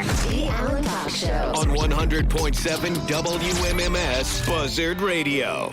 The Alan Cox Show. On 100.7 WMMS Buzzard Radio.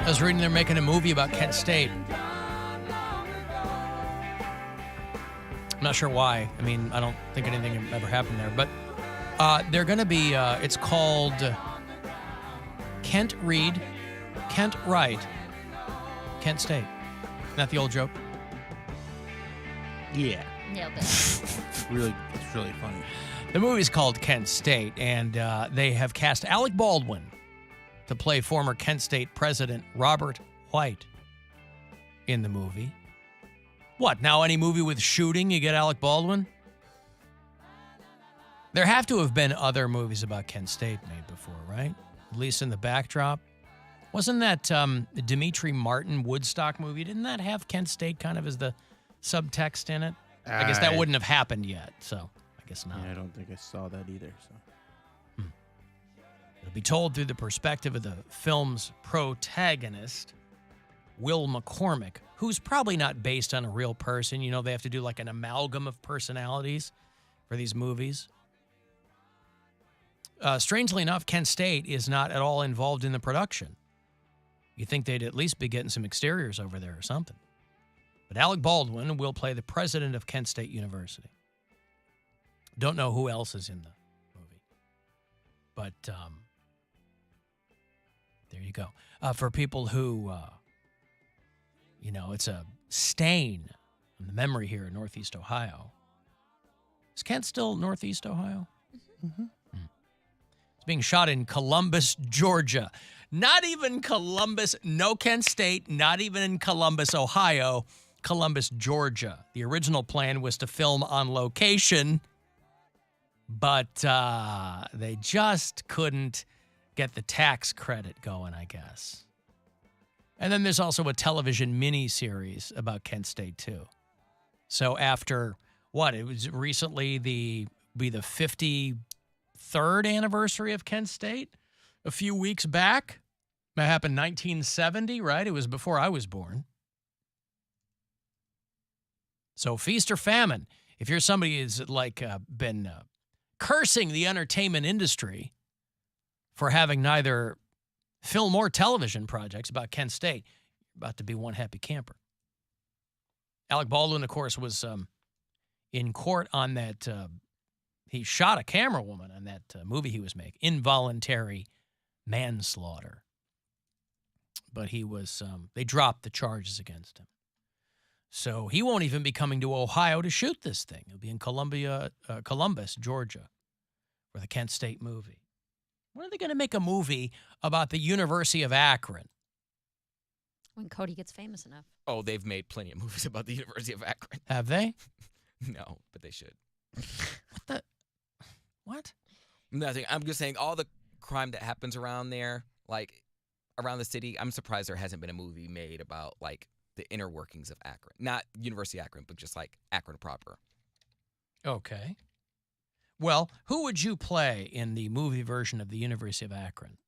I was reading they're making a movie about Kent State. I'm not sure why. I mean, I don't think anything ever happened there. But they're going to be, it's called Kent Wright, Kent State. Isn't that the old joke? Yeah. Nailed it. It's really funny. The movie's called Kent State, and they have cast Alec Baldwin to play former Kent State President Robert White in the movie. What, now any movie with shooting, you get Alec Baldwin? There have to have been other movies about Kent State made before, right? At least in the backdrop. Wasn't that Dimitri Martin Woodstock movie? Didn't that have Kent State kind of as the subtext in it? I guess that wouldn't have happened yet, so I guess not. Yeah, I don't think I saw that either. So. It'll be told through the perspective of the film's protagonist, Will McCormick, who's probably not based on a real person. You know, they have to do like an amalgam of personalities for these movies. Strangely enough, Kent State is not at all involved in the production. You think they'd at least be getting some exteriors over there or something. But Alec Baldwin will play the president of Kent State University. Don't know who else is in the movie. But there you go. For people who, it's a stain on the memory here in Northeast Ohio. Is Kent still Northeast Ohio? Mm-hmm. It's being shot in Columbus, Georgia. Not even Columbus, no Kent State, not even in Columbus, Ohio, Columbus, Georgia. The original plan was to film on location, but they just couldn't get the tax credit going, I guess. And then there's also a television mini-series about Kent State, too. So after, it was recently the 53rd anniversary of Kent State, a few weeks back. That happened 1970, right? It was before I was born. So feast or famine. If you're somebody who's been cursing the entertainment industry for having neither film or television projects about Kent State, you're about to be one happy camper. Alec Baldwin, of course, was in court on that. He shot a camera woman on that movie he was making, involuntary manslaughter. But he was, they dropped the charges against him. So he won't even be coming to Ohio to shoot this thing. He'll be in Columbus, Georgia, for the Kent State movie. When are they going to make a movie about the University of Akron? When Cody gets famous enough. Oh, they've made plenty of movies about the University of Akron. Have they? No, but they should. What? Nothing. I'm just saying all the crime that happens around there, around the city, I'm surprised there hasn't been a movie made about, the inner workings of Akron. Not University of Akron, but just, Akron proper. Okay. Well, who would you play in the movie version of the University of Akron?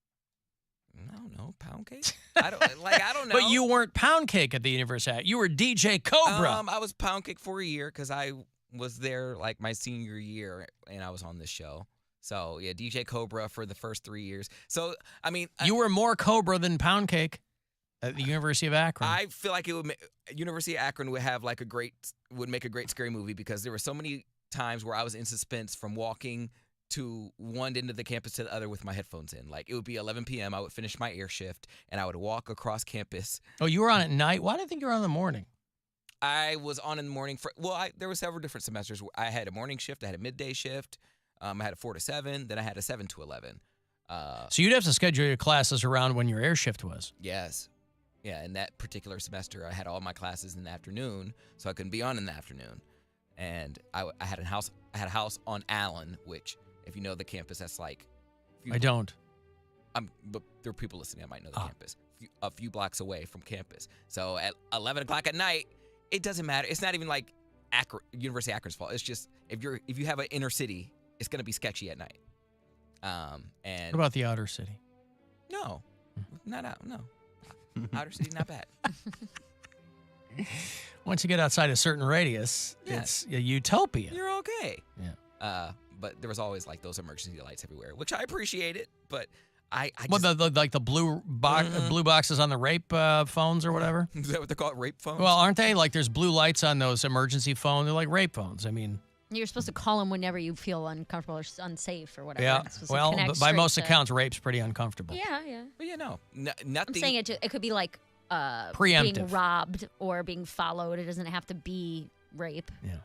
I don't know. Poundcake? I don't know. But you weren't Poundcake at the University of Akron. You were DJ Cobra. I was Poundcake for a year because I was there, my senior year, and I was on this show. So, yeah, DJ Cobra for the first 3 years. So, I mean... You were more Cobra than Poundcake at the University of Akron. I feel like University of Akron would have, would make a great scary movie because there were so many times where I was in suspense from walking to one end of the campus to the other with my headphones in. It would be 11 p.m., I would finish my air shift, and I would walk across campus. Oh, you were on at night? Why did I think you were on in the morning? I was on in the morning there were several different semesters. I had a morning shift, I had a midday shift, I had a 4 to 7, then I had a 7 to 11. So you'd have to schedule your classes around when your air shift was. Yes. Yeah, in that particular semester, I had all my classes in the afternoon, so I couldn't be on in the afternoon. And I had a house on Allen, which, if you know the campus, that's like... I don't. But there are people listening that might know the campus. A few blocks away from campus. So at 11 o'clock at night, it doesn't matter. It's not even like University of Akron's fault. It's just if you have an inner city, it's going to be sketchy at night. And What about the outer city? No, not out. No, outer city, not bad. Once you get outside a certain radius, it's a utopia. You're okay. Yeah. But there was always like those emergency lights everywhere, which I appreciated. But I What just, the blue blue boxes on the rape phones or whatever? is that what they're called? Rape phones? Well, aren't they? Like there's blue lights on those emergency phones. They're like rape phones. I mean, You're supposed to call them whenever you feel uncomfortable or unsafe or whatever. yeah. It's supposed to Well, connect but by straight most to- accounts, rape's pretty uncomfortable. Yeah, yeah. But yeah, no, I'm nothing. saying it could be like Preemptive. being robbed or being followed. It doesn't have to be rape. Yeah.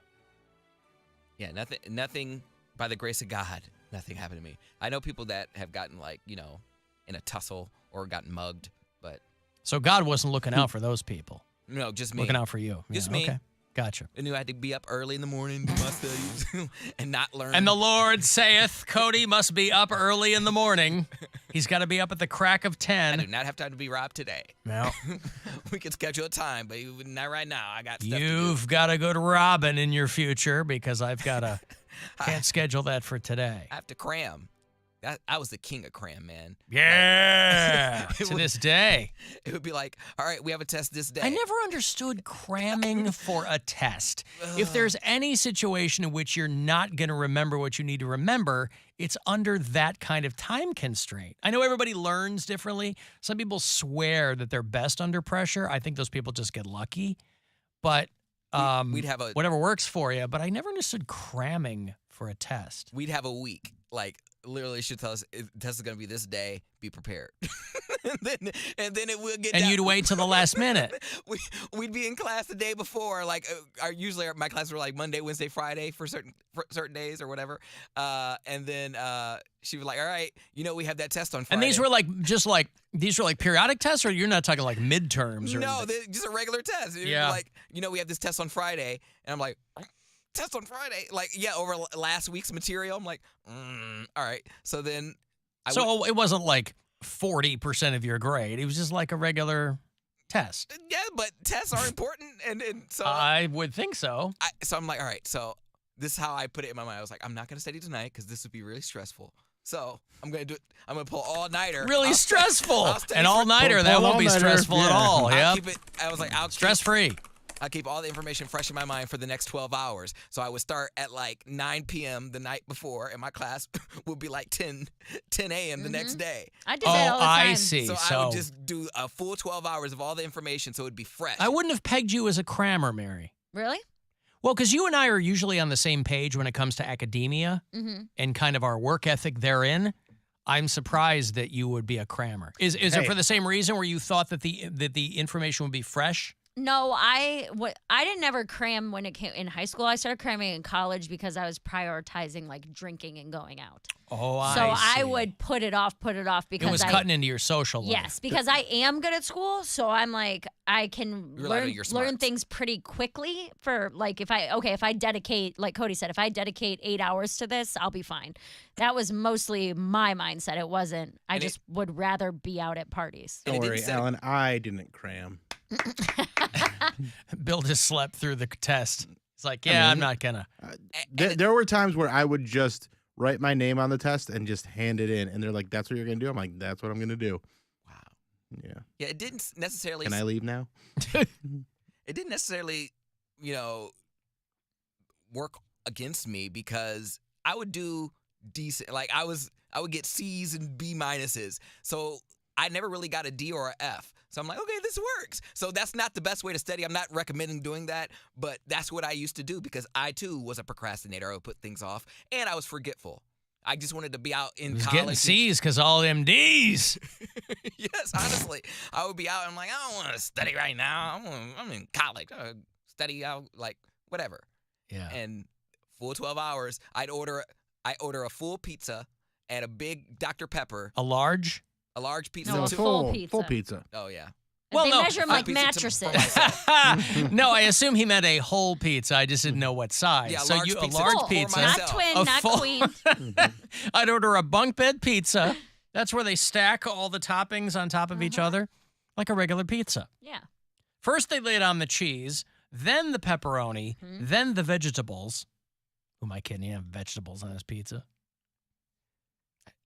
Yeah, nothing. By the grace of God, nothing happened to me. I know people that have gotten like in a tussle or gotten mugged, but So God wasn't looking out for those people. no, just me. Looking out for you. Just Yeah, me. Okay. Gotcha. I knew I had to be up early in the morning, do my studies, and not learn. And the Lord saith, Cody must be up early in the morning. He's got to be up at the crack of I 10. do not have time to be robbed today. No. We can schedule a time, but not right now. I got stuff to do. You've got to go to Robin in your future because I've got to, can't schedule that for today. I have to cram. I was the king of cram, man. Yeah. It To would- this day. It would be like, all right, we have a test this day. I never understood cramming for a test. If there's any situation in which you're not going to remember what you need to remember, it's under that kind of time constraint. I know everybody learns differently. Some people swear that they're best under pressure. I think those people just get lucky. But We'd have a whatever works for you. But I never understood cramming for a test. we'd have a week. Like literally, should tell us the test is going to be this day. Be prepared. and then it will get. And down. you'd wait till the last minute. We'd be in class the day before. Like usually my classes were like Monday, Wednesday, Friday for certain days or whatever. And then she was like, "All right, we have that test on Friday." And these were like periodic tests, or you're not talking like midterms or no, anything? just a regular test. It'd be Yeah. like we have this test on Friday, and I'm like. Test on Friday, like over last week's material. I'm like, all right. So then, So it wasn't like 40% of your grade. It was just like a regular test. yeah, but tests are important, and so I would think so. so I'm like, all right. So this is how I put it in my mind. I was like, I'm not gonna study tonight because this would be really stressful. So I'm gonna do it. I'm gonna pull all nighter. Really stressful. I'll study An for- all nighter. That Pull won't be all-nighter, stressful at yeah. all. I'll Yeah. keep it. I was like, Stress free. I keep all the information fresh in my mind for the next 12 hours. So I would start at like 9 p.m. the night before, and my class would be like 10 a.m. the next day. I did that all the time. I see. So So I would just do a full 12 hours of all the information so it would be fresh. I wouldn't have pegged you as a crammer, Mary. Really? Well, because you and I are usually on the same page when it comes to academia Mm-hmm. and kind of our work ethic therein. I'm surprised that you would be a crammer. Is it Hey. for the same reason where you thought that the information would be fresh? No, I didn't ever cram when it came in high school. I started cramming in college because I was prioritizing like drinking and going out. Oh, So I see. would put it off because It was I cutting into your social life. yes, because I am good at school, so I'm like I can You rely on your learn smarts. things pretty quickly for like if I dedicate, like Cody said, if I dedicate 8 hours to this, I'll be fine. That was mostly my mindset. It wasn't. I And just would rather be out at parties. And it Don't didn't worry, say- Alan. I didn't cram. Bill just slept through the test. It's like, yeah, I'm not gonna. There were times where I would just write my name on the test and just hand it in, and they're like, "That's what you're gonna do." I'm like, "That's what I'm gonna do." Wow. Yeah. Yeah, it didn't necessarily. Can I leave now? It didn't necessarily, work against me because I would do decent. Like I would get C's and B minuses. So I never really got a D or a F. So I'm like, okay, this works. So that's not the best way to study. I'm not recommending doing that, but that's what I used to do because I too was a procrastinator. I would put things off, and I was forgetful. I just wanted to be out in He was college. getting C's because all them D's. Yes, honestly, I would be out. And I'm like, I don't want to study right now. I'm in college. Study out like whatever. Yeah. And full 12 hours, I order a full pizza and a big Dr. Pepper, A large? a large pizza. No, a too. full pizza. Full pizza. Oh yeah. Well, they no, measure them a like pizza for mattresses. myself. No, I assume he meant a whole pizza. I just didn't know what size. Yeah, so large you a pizza large for pizza. myself. Not twin, A not full- queen. I'd order a bunk bed pizza. That's where they stack all the toppings on top of each other, like a regular pizza. Yeah. First, they laid on the cheese, then the pepperoni, then the vegetables. Who am I kidding? You have vegetables on his pizza?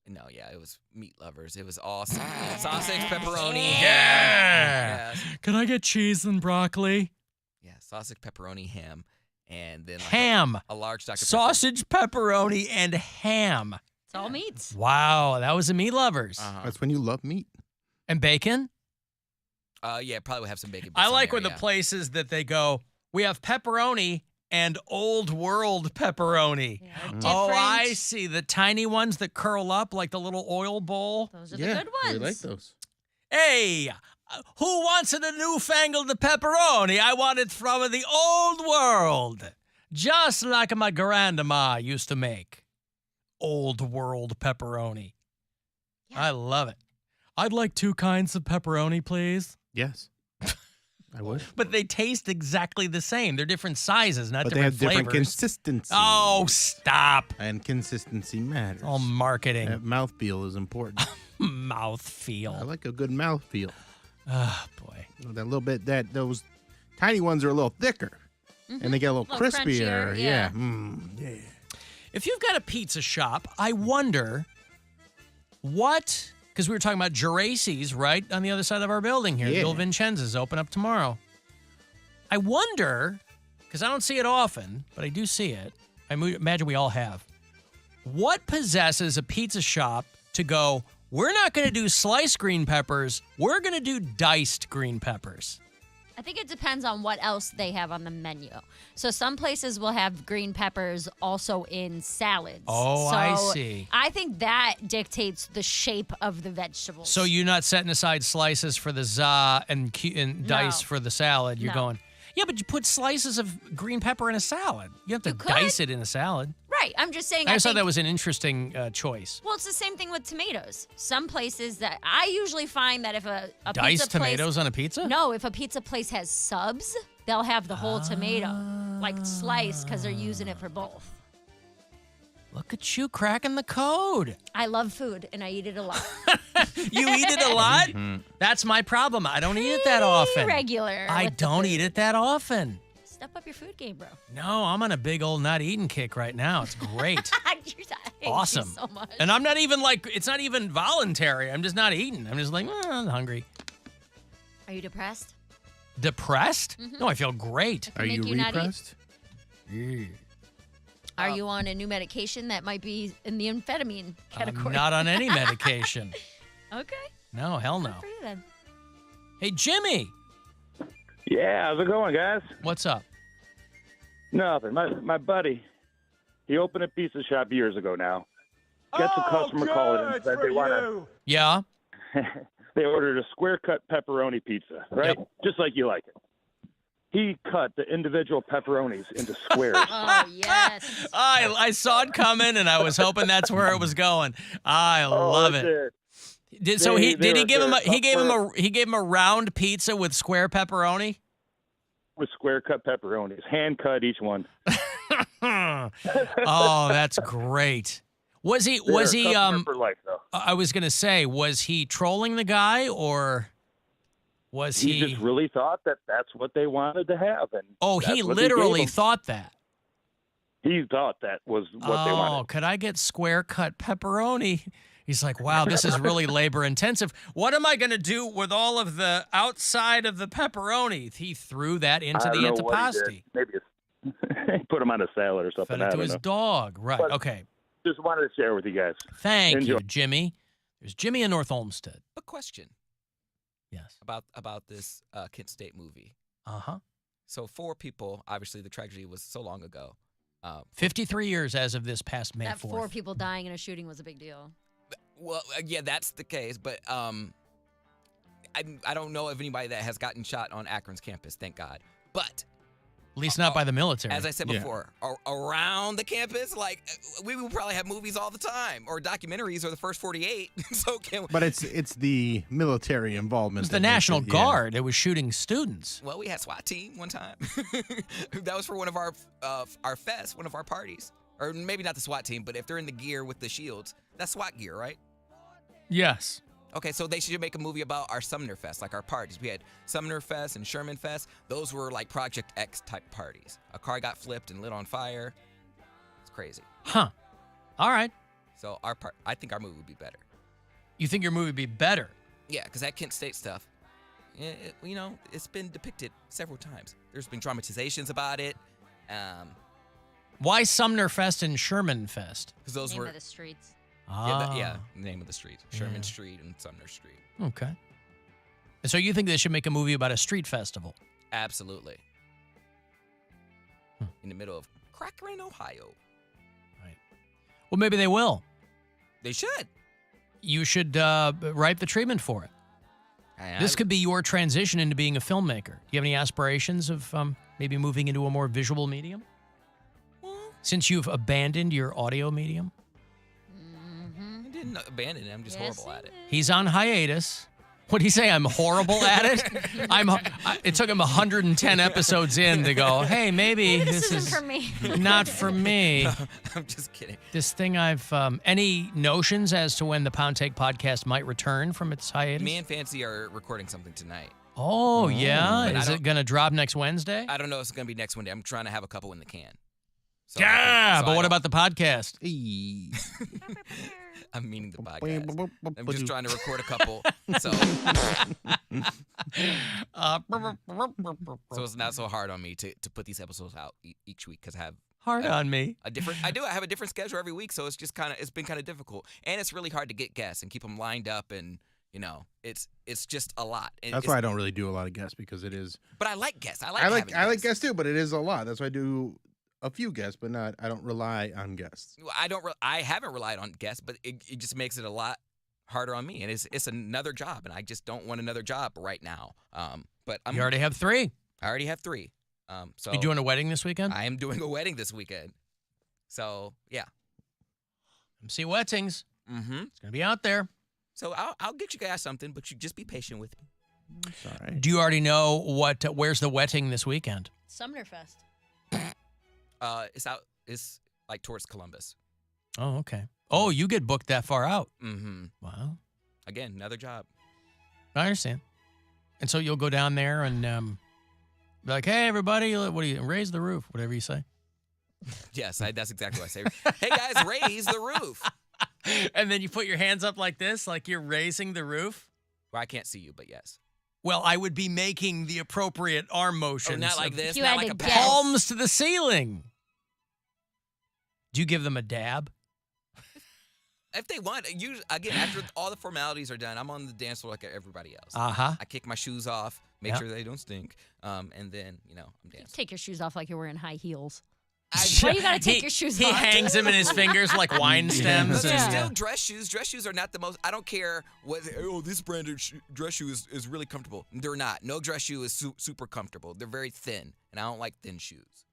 No, yeah, it was meat lovers. It was awesome. Sausage, pepperoni. Yeah. Yes. Can I get cheese and broccoli? Yeah, sausage, pepperoni, ham, and then like Ham. a large Dr. Pepper. Sausage, pepperoni, and ham. It's all meats. Wow, that was a meat lovers. Uh-huh. That's when you love meat. And bacon? Yeah, probably would have some bacon. bits I in like there, when the yeah. places that they go, we have pepperoni and old world pepperoni. Yeah, Oh, different. I see. The tiny ones that curl up like the little oil bowl. Those are the good ones. We like those. Hey, who wants the newfangled pepperoni? I want it from the old world. Just like my grandma used to make. Old world pepperoni. Yeah. I love it. I'd like 2 kinds of pepperoni, please. Yes. I would. But they taste exactly the same. They're different sizes, not But they different have different flavors. consistency. Oh, stop. And consistency matters. All marketing. That mouthfeel is important. Mouth I feel. like a good mouthfeel. Oh, boy. That little bit, those tiny ones are a little thicker. And they get a little Little crispier. crunchier, yeah. Yeah. If you've got a pizza shop, I wonder what, because we were talking about Geraci's right on the other side of our building here. Yeah. Bill Vincenzo's open up tomorrow. I wonder, because I don't see it often, but I do see it. I imagine we all have. What possesses a pizza shop to go, we're not going to do sliced green peppers, we're going to do diced green peppers? I think it depends on what else they have on the menu. So some places will have green peppers also in salads. Oh, so I see. I think that dictates the shape of the vegetables. So you're not setting aside slices for the za and dice No. for the salad. You're No. going, yeah, but you put slices of green pepper in a salad. You have to You could. dice it in a salad. Right. I'm just saying. I just thought think, that was an interesting choice. Well, it's the same thing with tomatoes. Some places that I usually find that if a Diced pizza place, tomatoes on a pizza? No, if a pizza place has subs, they'll have the whole tomato, like sliced, because they're using it for both. Look at you cracking the code. I love food and I eat it a lot. You eat it a lot? That's my problem. I don't eat it that often. Regular. I with the don't food. eat it that often. Step up your food game, bro. No, I'm on a big old not eating kick right now. It's great. I hate you Awesome. so much. And I'm not even like, it's not even voluntary. I'm just not eating. I'm just like, I'm hungry. Are you depressed? Depressed? No, I feel great. Are you Make you not eat? repressed? Are you on a new medication that might be in the amphetamine I'm category? not on any medication. Okay. No, hell no. Good for you then. Hey, Jimmy, Yeah, how's it going, guys? what's up? Nothing. My buddy, he opened a pizza shop years ago now. Gets a customer call in and said they want Yeah? to. They ordered a square cut pepperoni pizza, right? Yep. Just like you like it. He cut the individual pepperonis into squares. Oh, yes. I saw it coming, and I was hoping that's where it was going. I love it. So They- he did he they're- give him they're he gave him up a he gave him a round pizza with square pepperoni? With square cut pepperonis, hand cut each one. Oh, that's great. Was he They're was a he customer for life, though. I was going to say, was he trolling the guy, or was He just really thought that that's what they wanted to have, and Oh, that's he what they gave literally him. thought that. He thought that was what they Oh, wanted. could I get square cut pepperoni? He's like, wow, this is really labor intensive. What am I going to do with all of the outside of the pepperoni? He threw that into I the don't know what he did. antipasti. Maybe it's put him on a salad or something. Fed I it to don't his know. dog. Right. But- Okay. Just wanted to share with you guys. Thank Enjoy. you, Jimmy. There's Jimmy in North Olmsted. A question Yes. about this Kent State movie. Uh-huh. So 4 people, obviously the tragedy was so long ago. 53 years as of this past May That 4th. 4 people dying in a shooting was a big deal. Well, yeah, that's the case, but I don't know of anybody that has gotten shot on Akron's campus, thank God. But At least not by the military. As I said before, around the campus, like we will probably have movies all the time, or documentaries, or the first 48. So But it's the military involvement. It was the National Guard. It was shooting students. Well, we had SWAT team one time. That was for one of our fests, one of our parties. Or maybe not the SWAT team, but if they're in the gear with the shields, that's SWAT gear, right? Yes. Okay, so they should make a movie about our Sumner Fest, like our parties. We had Sumner Fest and Sherman Fest. Those were like Project X type parties. A car got flipped and lit on fire. It's crazy. Huh. All right. So I think our movie would be better. You think your movie would be better? Yeah, because that Kent State stuff, it's been depicted several times. There's been dramatizations about it. Why Sumner Fest and Sherman Fest? Because those Name were of the streets. the name of the street, Sherman Yeah. Street and Sumner Street. Okay. And so you think they should make a movie about a street festival? Absolutely. In the middle of Corcoran, Ohio. Right. Well, maybe they will. They should. You should write the treatment for it. This could be your transition into being a filmmaker. Do you have any aspirations of maybe moving into a more visual medium? Since you've abandoned your audio medium? I didn't abandon it. I'm just horrible at it. He's on hiatus. What do you say? I'm horrible at it? It took him 110 episodes in to go, hey, maybe This is isn't for me. not for me. I'm just kidding. This thing any notions as to when the Poundcake podcast might return from its hiatus? Me and Fancy are recording something tonight. Oh, yeah? But Is it going to drop next Wednesday? I don't know if it's going to be next Wednesday. I'm trying to have a couple in the can. So But what about the podcast? I'm meaning the podcast. I'm just trying to record a couple. So it's not so hard on me to put these episodes out each week because I have Hard on me. I have a different schedule every week, so it's been kind of difficult, and it's really hard to get guests and keep them lined up, and it's just a lot. And That's why I don't really do a lot of guests because it is. But I like guests. I like guests too, but it is a lot. That's why I do a few guests, but I don't rely on guests. I haven't relied on guests, but it just makes it a lot harder on me, and it's another job, and I just don't want another job right now. But You already have 3. I already have 3. So You doing a wedding this weekend? I am doing a wedding this weekend. So yeah. MC Wettings. Mm-hmm. It's gonna be out there. So I'll get you guys something, but you just be patient with me. It's all right. Do you already know where's the wetting this weekend? Sumner Fest. It's like towards Columbus. Oh, okay. Oh, you get booked that far out. Mm-hmm. Wow. Again, another job. I understand. And so you'll go down there and be like, hey, everybody, what do you raise the roof? Whatever you say. Yes, that's exactly what I say. Hey, guys, raise the roof. And then you put your hands up like this, like you're raising the roof. Well, I can't see you, but yes. Well, I would be making the appropriate arm motions. Oh, not like this, You not had like to a guess. palm. Palms to the ceiling. Do you give them a dab? If they want, again, after all the formalities are done, I'm on the dance floor like everybody else. Uh-huh. I kick my shoes off, make Yep. sure they don't stink, and then, I'm dancing. Take your shoes off like you're wearing high heels. Why you gotta take your shoes He off? hangs them in his fingers like wine stems. But they're and- still dress shoes. Dress shoes are not the most. I don't care what. Oh, this brand of dress shoe is really comfortable. They're not. No dress shoe is super comfortable. They're very thin, and I don't like thin shoes.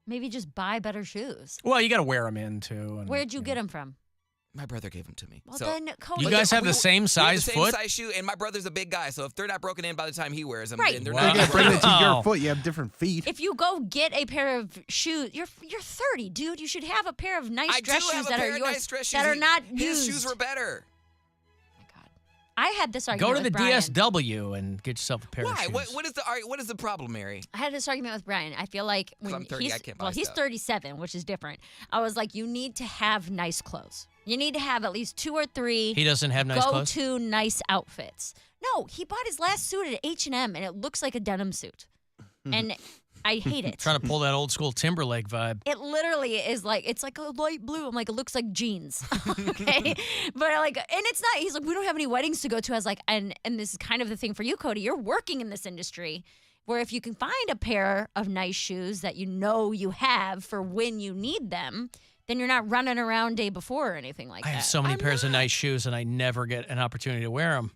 Maybe just buy better shoes. Well, you got to wear them in, too. and, Where'd you get them from? My brother gave them to me. Well, so, then, Cody. You guys have the same we have size the same foot? size shoe, and my brother's a big guy, so if they're not broken in by the time he wears them, Right. then they're Wow. not. You gotta bring it to Wow. your foot. You have different feet. If you go get a pair of shoes, you're 30, dude. You should have a pair of nice I dress do shoes have a that pair are of yours nice dress that shoes. are not His used. shoes were better. Oh my God. I had this argument Go to the with Brian. DSW and get yourself a pair of Why? shoes. What is the problem, Mary? I had this argument with Brian. I feel like when I'm 30, he's I can't buy he's stuff. 37, which is different. I was like, you need to have nice clothes. You need to have at least 2 or 3 He doesn't have nice clothes? go-to nice outfits. No, he bought his last suit at H&M, and it looks like a denim suit. And I hate it. Trying to pull that old school Timberlake vibe. It literally is like, it's like a light blue. I'm like, it looks like jeans. Okay. But and it's not, he's like, we don't have any weddings to go to. I was like, and this is kind of the thing for you, Cody. You're working in this industry where if you can find a pair of nice shoes that you have for when you need them, then you're not running around day before or anything like I that. have so many pairs of nice shoes and I never get an opportunity to wear them.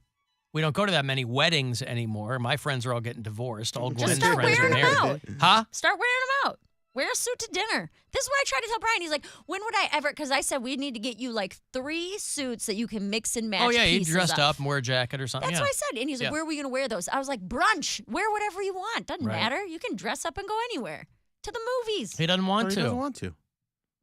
We don't go to that many weddings anymore. My friends are all getting divorced. All Just Glenn's start friends are wearing them married. out. Huh? Start wearing them out. Wear a suit to dinner. This is what I tried to tell Brian. He's like, when would I ever? Because I said we need to get you like 3 suits that you can mix and match. Oh, yeah, he pieces dressed of. up and wear a jacket or something. That's yeah. what I said. And he's like, Yeah. where are we going to wear those? I was like, brunch. Wear whatever you want. Doesn't Right. matter. You can dress up and go anywhere. To the movies. He doesn't want Or he to. doesn't want to.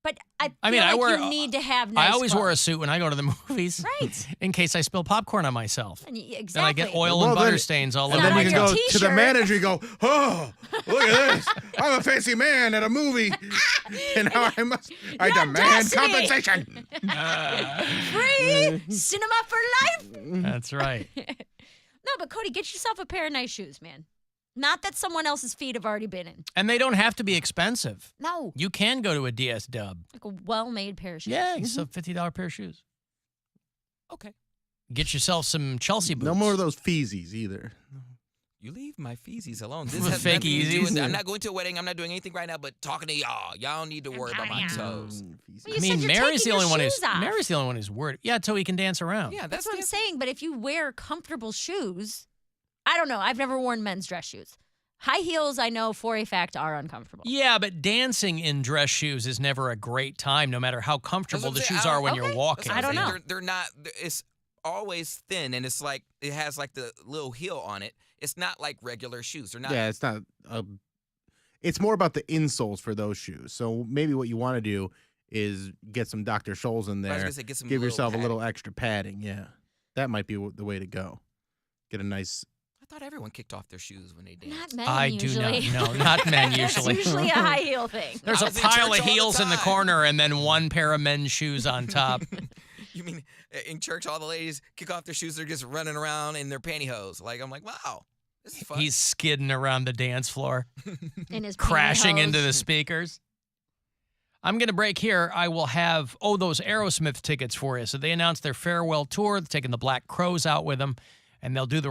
But I feel mean, I like wear- you need to have nice I always wear a clothes. suit when I go to the movies. Right. In case I spill popcorn on myself. And exactly. Then I get oil Well, and butter then- stains all And over And then on you my can your go to the t-shirt. manager and go, oh, look at this. I'm a fancy man at a movie. And now I demand audacity. compensation. Free cinema for life. That's right. No, but Cody, get yourself a pair of nice shoes, man. Not that someone else's feet have already been in. And they don't have to be expensive. No. You can go to a DS Dub. Like a well-made pair of shoes. Yeah, it's a $50 pair of shoes. Okay. Get yourself some Chelsea boots. No more of those feezies either. You leave my feezies alone. The This has fake nothing to do with Yeezys? I'm not going to a wedding. I'm not doing anything right now, but talking to y'all. Y'all need to worry about my toes. Well, I you said mean, you're Mary's the taking only your one who's shoes off. Mary's the only one who's worried. Yeah, until he can dance around. Yeah, That's that's what I'm the- saying. But if you wear comfortable shoes, I don't know. I've never worn men's dress shoes. High heels, I know for a fact, are uncomfortable. Yeah, but dancing in dress shoes is never a great time, no matter how comfortable the That's what I'm shoes saying. are when Okay. you're walking. I don't know. They're not. It's always thin, and it's like it has like the little heel on it. It's not like regular shoes. They're not. Yeah, it's not. It's more about the insoles for those shoes. So maybe what you want to do is get some Dr. Scholl's in I was there. gonna say, get some Give little yourself a little padding. extra padding. Yeah, that might be the way to go. Get a nice. I thought everyone kicked off their shoes when they danced. Not men I usually. do not. No, not men That's usually. usually a high heel thing. There's I a was in pile church of all the heels in the time. corner and then one pair of men's shoes on top. You mean in church, all the ladies kick off their shoes? They're just running around in their pantyhose. Like I'm like, wow, this is fun. He's skidding around the dance floor, In his crashing into the pantyhose. speakers. I'm going to break here. I will have, those Aerosmith tickets for you. So they announced their farewell tour. They're taking the Black Crows out with them, and they'll do the